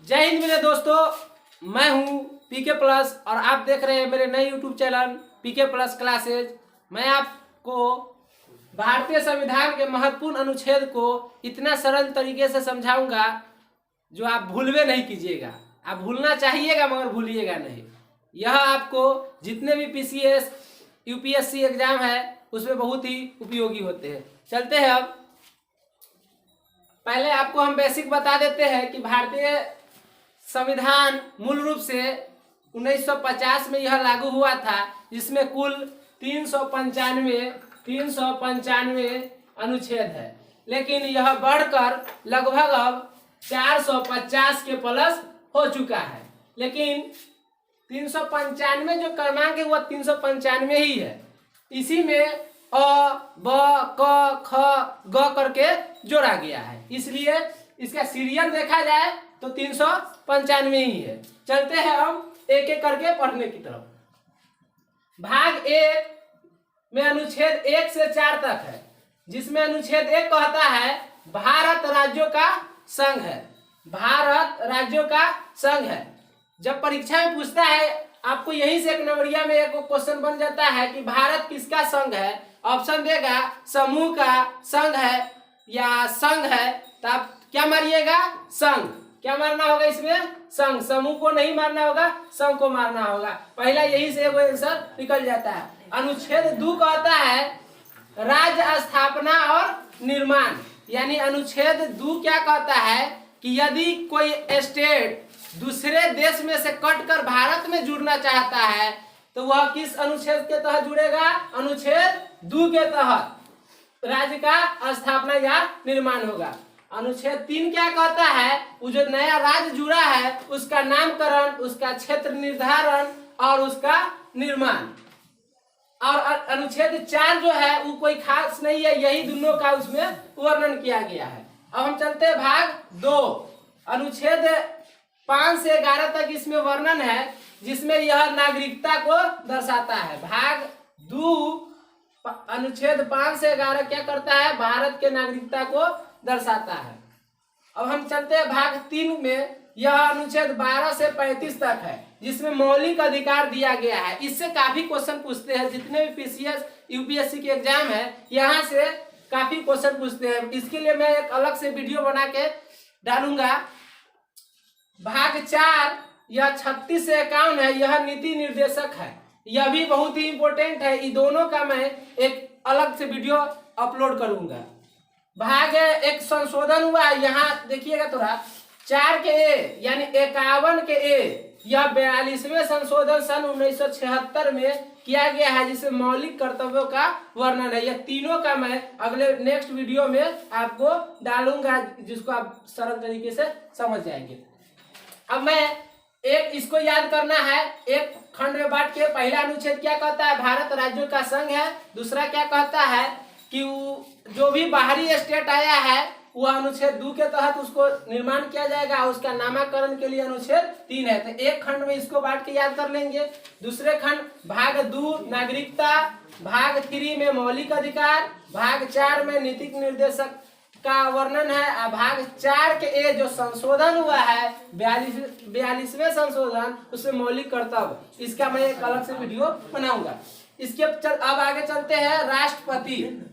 जय हिंद मेरे दोस्तों, मैं हूं पीके प्लस और आप देख रहे हैं मेरे नए YouTube channel P K plus classes. मैं आपको भारतीय संविधान के महत्वपूर्ण अनुच्छेद को इतना सरल तरीके से समझाऊंगा जो आप भूलवे नहीं कीजिएगा। आप भूलना चाहिएगा मगर भूलिएगा नहीं। यह आपको जितने भी पीसीएस यूपीएससी एग्जाम है उसमें बहुत ही उपयोगी होते हैं। चलते हैं अब पहले आपको हम बेसिक बता देते हैं कि भारतीय संविधान मूल रूप से 1950 में यह लागू हुआ था, जिसमें कुल 395 अनुच्छेद है, लेकिन यह बढ़कर लगभग अब 450 के प्लस हो चुका है। लेकिन 395 जो क्रमांक है वह 395 ही है। इसी में अ, ब, क, ख, ग करके जोड़ा गया है, इसलिए इसका सीरियल देखा जाए तो 395 ही है। चलते हैं हम एक एक करके पढ़ने की तरफ। भाग 1 में अनुच्छेद 1 से 4 तक है, जिसमें अनुच्छेद 1 कहता है भारत राज्यों का संघ है। भारत राज्यों का संघ है। जब परीक्षा में पूछता है आपको यहीं से एक नंबरिया में एक क्वेश्चन बन जाता है कि भारत किसका संघ है, ऑप्शन देगा समूह का संघ है या संघ है, तो आप क्या मारिएगा? संघ। क्या मारना होगा इसमें? संघ। समूह को नहीं मारना होगा, संघ को मारना होगा। पहला यही से वो आंसर निकल जाता है। अनुच्छेद 2 कहता है राज्य स्थापना और निर्माण, यानी अनुच्छेद 2 क्या कहता है कि यदि कोई स्टेट दूसरे देश में से कटकर भारत में जुड़ना चाहता है तो वह किस अनुच्छेद के तहत जुड़ेगा? अनुच्छेद 2 के तहत राज्य का स्थापना या निर्माण होगा। अनुच्छेद 3 क्या कहता है? वो जो नया राज्य जुड़ा है उसका नामकरण, उसका क्षेत्र निर्धारण और उसका निर्माण। और अनुच्छेद 4 जो है वो कोई खास नहीं है, यही दोनों का उसमें वर्णन किया गया है। अब हम चलते हैं भाग 2। अनुच्छेद 5 से 11 तक इसमें वर्णन है, जिसमें यह नागरिकता को दर्शाता है। भाग 2 अनुच्छेद 5 से 11 क्या करता है? भारत के नागरिकता को दर्शाता है। अब हम चलते हैं भाग 3 में। यह अनुच्छेद 12 से 35 तक है, जिसमें मौलिक अधिकार दिया गया है। इससे काफी क्वेश्चन पूछते हैं। जितने भी पीसीएस यूपीएससी के एग्जाम है यहाँ से काफी क्वेश्चन पूछते हैं। इसके लिए मैं एक अलग से वीडियो बना के डालूंगा। भाग 4 यह 36 से 51 है, यह नीति निर्देशक है। यह भी बहुत ही इंपॉर्टेंट है। इन दोनों का मैं एक अलग से वीडियो अपलोड करूंगा। भाग 1 संशोधन हुआ, यहाँ देखिएगा थोड़ा। 4 के ए यानी 51 के ए, यह 42वें संशोधन सन 1976 में किया गया है, जिसे मौलिक कर्तव्यों का वर्णन है। यह तीनों का मैं अगले नेक्स्ट वीडियो में आपको डालूंगा, जिसको आप सरल तरीके से समझ जाएंगे। अब मैं एक इसको याद करना है, एक खंड में बांट के। पहला अनुच्छेद क्या कहता है? भारत राज्यों का संघ है। दूसरा क्या कहता है कि जो भी बाहरी स्टेट आया है वह अनुच्छेद 2 के तहत उसको निर्माण किया जाएगा, उसका नामकरण के लिए अनुच्छेद 3 है। तो एक खंड में इसको बांट के याद कर लेंगे। दूसरे खंड भाग 2 नागरिकता, भाग 3 में मौलिक अधिकार, भाग 4 में नीतिक निर्देशक का वर्णन है। भाग 4 के ए जो संशोधन हुआ है 42वें संशोधन, उसमें मौलिक कर्तव्य, इसका मैं एक अलग से वीडियो बनाऊंगा। इसके अब आगे चलते हैं। राष्ट्रपति।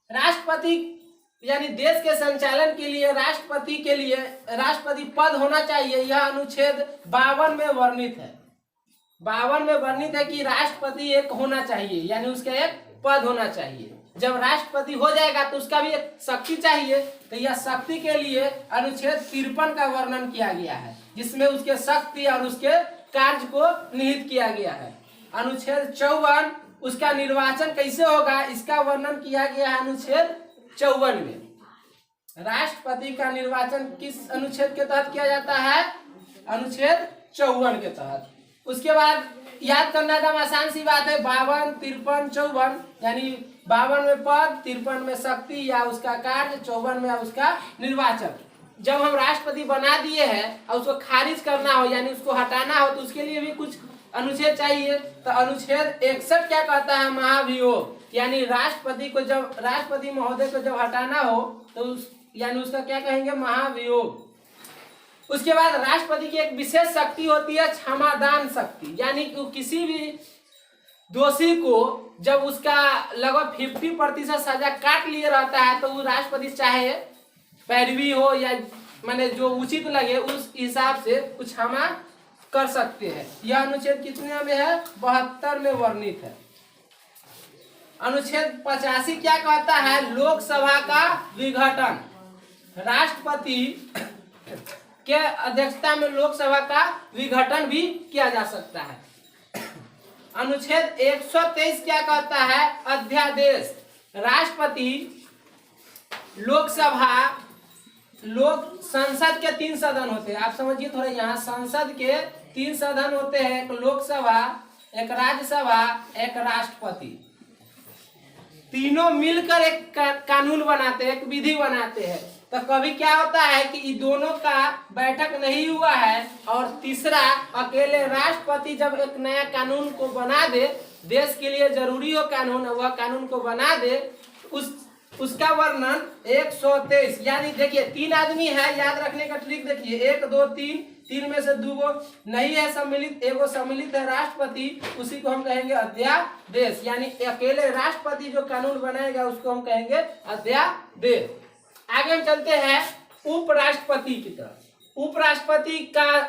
राष्ट्रपति यानी देश के संचालन के लिए राष्ट्रपति के लिए राष्ट्रपति पद होना चाहिए। यह अनुच्छेद 52 में वर्णित है। 52 में वर्णित है कि राष्ट्रपति एक होना चाहिए, यानी उसका एक पद होना चाहिए। जब राष्ट्रपति हो जाएगा तो उसका भी एक शक्ति चाहिए। तो यह शक्ति के लिए अनुच्छेद 53 का वर्णन किया गया है, जिसमें उसके शक्ति और उसके कार्य को निहित किया गया है। अनुच्छेद 54 उसका निर्वाचन कैसे होगा, इसका वर्णन किया गया है अनुच्छेद 54 में। राष्ट्रपति का निर्वाचन किस अनुच्छेद के तहत किया जाता है? अनुच्छेद 54 के तहत। उसके बाद याद करना एकदम आसान सी बात है। 52, 53, 54, यानी 52 में पद, 53 में शक्ति या उसका कार्य, 54 में उसका निर्वाचन। जब हम राष्ट्रपति बना दिए हैं और उसको खारिज करना हो यानी उसको हटाना हो तो उसके लिए भी कुछ अनुच्छेद चाहिए। तो अनुच्छेद 61 क्या कहता है? महाभियोग, यानी राष्ट्रपति को जब राष्ट्रपति महोदय को जब हटाना हो तो यानी उसका क्या कहेंगे? महाभियोग। उसके बाद राष्ट्रपति की एक विशेष शक्ति होती है क्षमादान शक्ति, यानी कि किसी भी दोषी को जब उसका लगभग 50% सजा काट लिए रहता है तो वो राष्ट्रपति चाहे पैरवी हो या माने जो उचित लगे उस हिसाब से कुछ क्षमा कर सकते हैं। यह अनुच्छेद कितने में है? 72 में वर्णित है। अनुच्छेद 85 क्या कहता है? लोकसभा का विघटन। राष्ट्रपति के अध्यक्षता में लोकसभा का विघटन भी किया जा सकता है। अनुच्छेद 123 क्या कहता है? अध्यादेश। राष्ट्रपति संसद के 3 सदन होते हैं। आप समझिए थोड़ा, यहाँ संसद के 3 सदन होते हैं, एक लोकसभा, एक राज्यसभा, एक राष्ट्रपति। तीनों मिलकर एक कानून बनाते हैं, एक विधि बनाते हैं। तो कभी क्या होता है कि इन दोनों का बैठक नहीं हुआ है और तीसरा अकेले राष्ट्रपति जब एक नया कानून को बना दे, देश के लिए जरूरी हो कानून, वह कानून को बना दे, उसका वर्णन 123, यानी देखिए 3 आदमी है, याद रखने का ट्रिक देखिए, 1 2 3 में से 2 नहीं है सम्मिलित, एगो सम्मिलित है राष्ट्रपति, उसी को हम कहेंगे अध्यादेश। यानी अकेले राष्ट्रपति जो कानून बनाएगा उसको हम कहेंगे अध्यादेश। आगे हम चलते हैं उपराष्ट्रपति की तरफ। उपराष्ट्रपति का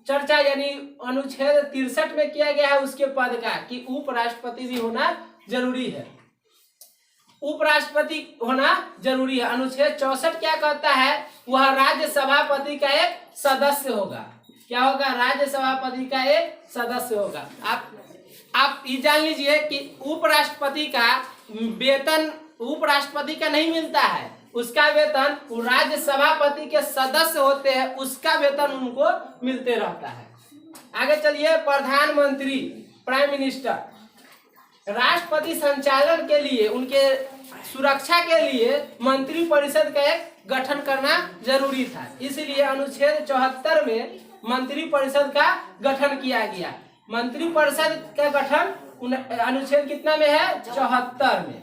चर्चा यानी अनुच्छेद 63 में किया गया है उसके पद का, कि उपराष्ट्रपति भी होना जरूरी है। उपराष्ट्रपति होना जरूरी है। अनुच्छेद 64 क्या कहता है? वह राज्य सभापति का एक सदस्य होगा। क्या होगा? राज्य सभापति का एक सदस्य होगा। आप ये जान लीजिए कि उपराष्ट्रपति का वेतन उपराष्ट्रपति का नहीं मिलता है, उसका वेतन राज्य सभापति के सदस्य होते हैं, उसका वेतन उनको मिलते रहता है। आगे चलिए, प्रधानमंत्री, प्राइम मिनिस्टर। राष्ट्रपति संचालन के लिए, उनके सुरक्षा के लिए मंत्री परिषद का एक गठन करना जरूरी था, इसलिए अनुच्छेद 74 में मंत्री परिषद का गठन किया गया। मंत्री परिषद का गठन अनुच्छेद कितना में है? 74 में।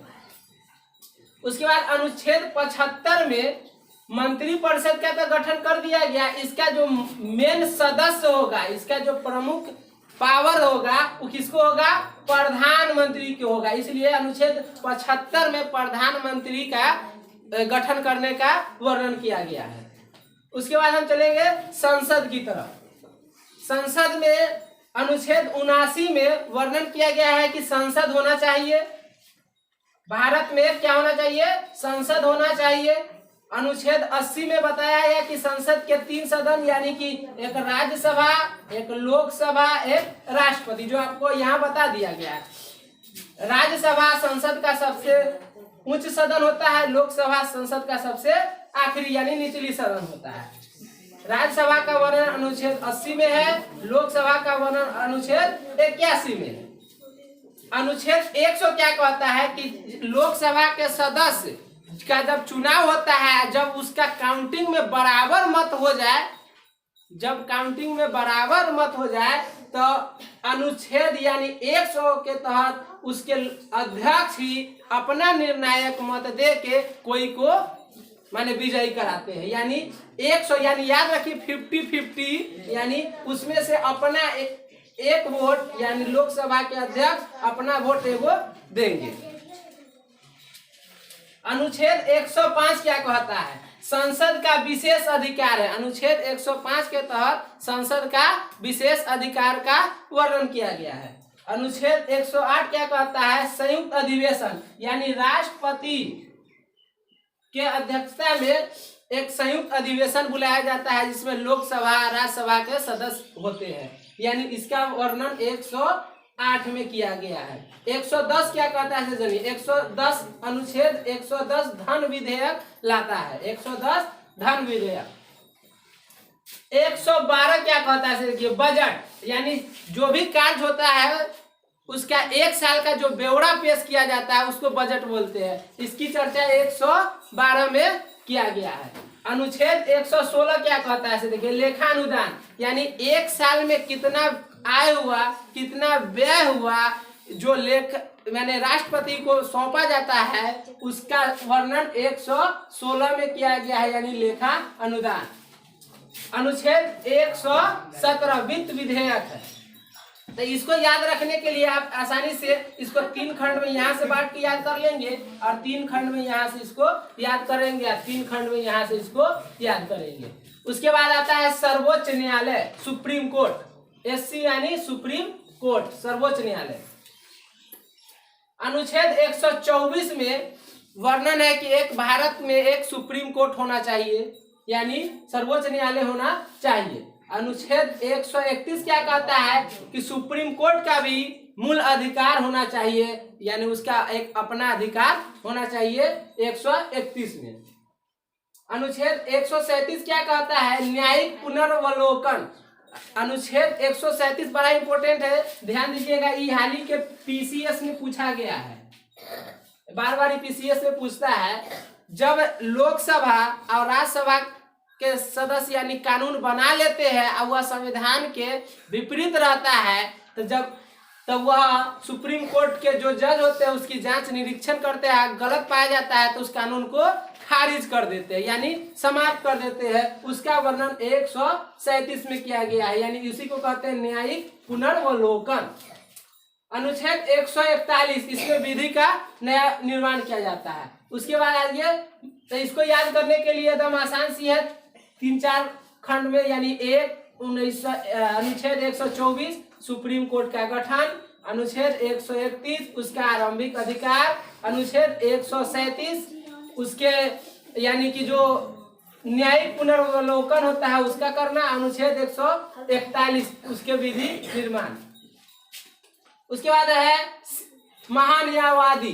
उसके बाद अनुच्छेद 75 में मंत्री परिषद का तो गठन कर दिया गया, इसका जो मेन सदस्य होगा, इसका जो प्रमुख पावर होगा वो किसको होगा? प्रधानमंत्री को होगा। इसलिए अनुच्छेद 75 में प्रधानमंत्री का गठन करने का वर्णन किया गया है। उसके बाद हम चलेंगे संसद की तरफ। संसद में अनुच्छेद 79 में वर्णन किया गया है कि संसद होना चाहिए। भारत में क्या होना चाहिए? संसद होना चाहिए। अनुच्छेद 80 में बताया गया कि संसद के 3 सदन, यानी कि एक राज्यसभा, एक लोकसभा, एक राष्ट्रपति, जो आपको यहाँ बता दिया गया है। राज्यसभा संसद का सबसे उच्च सदन होता है, लोकसभा संसद का सबसे आखिरी यानी निचली सदन होता है। राज्यसभा का वर्णन अनुच्छेद 80 में है, लोकसभा का वर्णन अनुच्छेद 81 में है। अनुच्छेद 100 क्या कहता है कि लोकसभा के सदस्य का जब चुनाव होता है, जब उसका काउंटिंग में बराबर मत हो जाए, जब काउंटिंग में बराबर मत हो जाए तो अनुच्छेद यानी 100 के तहत उसके अध्यक्ष ही अपना निर्णायक मत दे के कोई को माने विजयी कराते हैं। यानी 100 यानी याद रखिए 50-50, यानी उसमें से अपना एक वोट यानी लोकसभा के अध्यक्ष अपना वोट एगो देंगे। अनुच्छेद 105 क्या कहता है? संसद का विशेष अधिकार है। अनुच्छेद 105 के तहत संसद का विशेष अधिकार का वर्णन किया गया है। अनुच्छेद 108 क्या कहता है? संयुक्त अधिवेशन, यानी राष्ट्रपति के अध्यक्षता में एक संयुक्त अधिवेशन बुलाया जाता है जिसमें लोकसभा राज्यसभा के सदस्य होते हैं, यानी इसका वर्णन 108 में किया गया है। 110 क्या कहता है? जानिए 110 अनुच्छेद 110 धन विधेयक लाता है। 110 धन विधेयक। 112 क्या कहता है? देखिए बजट, यानी जो भी कार्य होता है उसका 1 साल का जो ब्यौरा पेश किया जाता है उसको बजट बोलते हैं। इसकी चर्चा 112 में किया गया है। अनुच्छेद 116 क्या कहता है? देखिए लेखानुदान, यानी 1 साल में कितना आय हुआ, कितना व्यय हुआ, जो लेख मैंने राष्ट्रपति को सौंपा जाता है उसका वर्णन 116 में किया गया है, यानी लेखा अनुदान। अनुच्छेद 117 वित्त विधेयक है। तो इसको याद रखने के लिए आप आसानी से इसको 3 खंड में यहाँ से बांट के याद कर लेंगे और 3 खंड में यहाँ से इसको याद करेंगे और 3 खंड में यहाँ से इसको याद करेंगे। उसके बाद आता है सर्वोच्च न्यायालय, सुप्रीम कोर्ट। एससी यानी सुप्रीम कोर्ट, सर्वोच्च न्यायालय। अनुच्छेद 124 में वर्णन है कि एक भारत में एक सुप्रीम कोर्ट होना चाहिए, यानी सर्वोच्च न्यायालय होना चाहिए। अनुच्छेद 131 क्या कहता है कि सुप्रीम कोर्ट का भी मूल अधिकार होना चाहिए, यानी उसका एक अपना अधिकार होना चाहिए 131 में। अनुच्छेद 137 क्या कहता है, न्यायिक पुनर्वलोकन। अनुच्छेद 137 बड़ा इंपॉर्टेंट है, ध्यान दीजिएगा। ये हाल ही के पीसीएस में पूछा गया है, बार बार पीसीएस में पूछता है। जब लोकसभा और राज्यसभा के सदस्य यानी कानून बना लेते हैं और वह संविधान के विपरीत रहता है, तो तब वह सुप्रीम कोर्ट के जो जज होते हैं उसकी जांच निरीक्षण करते हैं, गलत पाया जाता है तो उस कानून को खारिज कर देते हैं, यानी समाप्त कर देते हैं। उसका वर्णन 137 में किया गया है, यानी इसी को कहते हैं न्यायिक पुनर्वलोकन। अनुच्छेद 141 इसमें विधि का नया निर्माण किया जाता है। उसके बाद आइए, तो इसको याद करने के लिए एकदम आसान सी है, 3-4 खंड में, यानी अनुच्छेद 124 सुप्रीम कोर्ट का गठन, अनुच्छेद 131 उसका आरंभिक अधिकार, अनुच्छेद 137 उसके यानी कि जो न्यायिक पुनर्वलोकन होता है उसका करना, अनुच्छेद 141 उसके विधि निर्माण। उसके बाद है महान्यायवादी।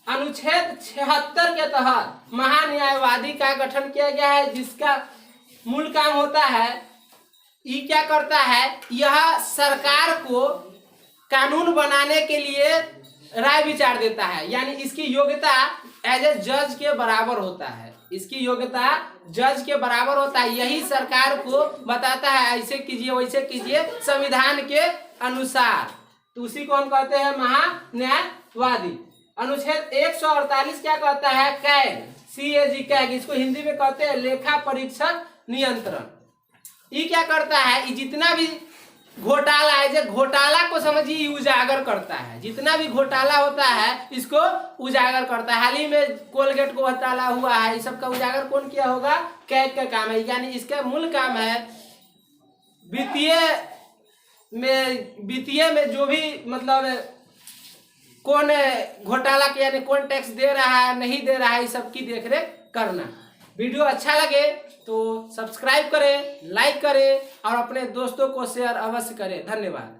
अनुच्छेद 76 के तहत महान्यायवादी का गठन किया गया है, जिसका मूल काम होता है, ये क्या करता है, यह सरकार को कानून बनाने के लिए राय विचार देता है, यानी इसकी योग्यता एज ए जज के बराबर होता है। इसकी योग्यता जज के बराबर होता है। यही सरकार को बताता है ऐसे कीजिए वैसे कीजिए संविधान के अनुसार, तो उसी को हम कहते हैं महान्यायवादी। अनुच्छेद 148 क्या कहता है, कैग, CAG कैग, इसको हिंदी में कहते हैं लेखा परीक्षक नियंत्रण। ये क्या करता है, ये जितना भी घोटाला है, जो घोटाला को समझिए उजागर करता है, जितना भी घोटाला होता है इसको उजागर करता है। हाल ही में कोलगेट को घोटाला हुआ है, इस सब का उजागर कौन किया होगा, कैग का काम है। यानी इसका मूल काम है वित्तीय में जो भी मतलब कौन घोटाला के यानी कौन टैक्स दे रहा है नहीं दे रहा है, इस सब की देखरेख करना। वीडियो अच्छा लगे तो सब्सक्राइब करें, लाइक करें और अपने दोस्तों को शेयर अवश्य करें। धन्यवाद।